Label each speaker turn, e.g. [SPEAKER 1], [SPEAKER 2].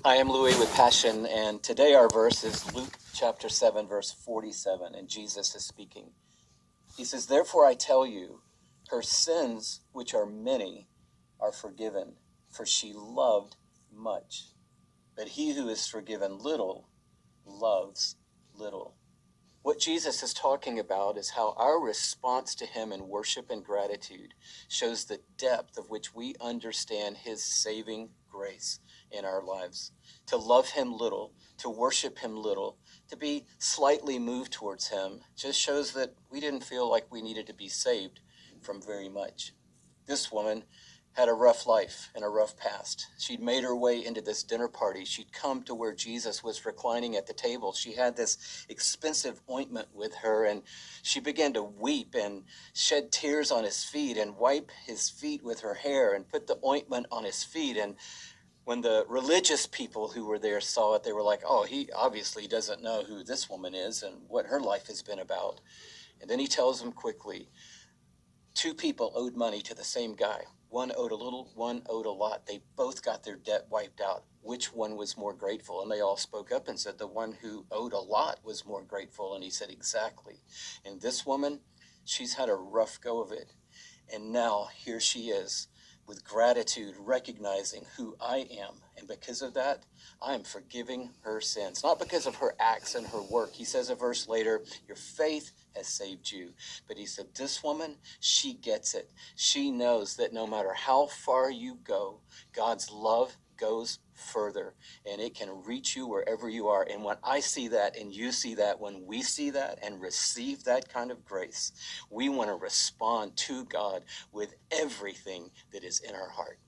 [SPEAKER 1] I am Louis with Passion, and today our verse is Luke chapter 7, verse 47, and Jesus is speaking. He says, "Therefore I tell you, her sins, which are many, are forgiven, for she loved much. But he who is forgiven little loves little." What Jesus is talking about is how our response to him in worship and gratitude shows the depth of which we understand his saving grace in our lives. To love him little, to worship him little, to be slightly moved towards him just shows that we didn't feel like we needed to be saved from very much. This woman had a rough life and a rough past. She'd made her way into this dinner party. She'd come to where Jesus was reclining at the table. She had this expensive ointment with her, and she began to weep and shed tears on his feet and wipe his feet with her hair and put the ointment on his feet. And when the religious people who were there saw it, they were like, "Oh, he obviously doesn't know who this woman is and what her life has been about." And then he tells them quickly, two people owed money to the same guy. One owed a little, one owed a lot. They both got their debt wiped out. Which one was more grateful? And they all spoke up and said the one who owed a lot was more grateful. And he said, exactly. And this woman, she's had a rough go of it. And now here she is with gratitude, recognizing who I am. And because of that, I am forgiving her sins. Not because of her acts and her work. He says a verse later, your faith has saved you. But he said, this woman, she gets it. She knows that no matter how far you go, God's love goes further, and it can reach you wherever you are. And when I see that and you see that, when we see that and receive that kind of grace, we want to respond to God with everything that is in our heart.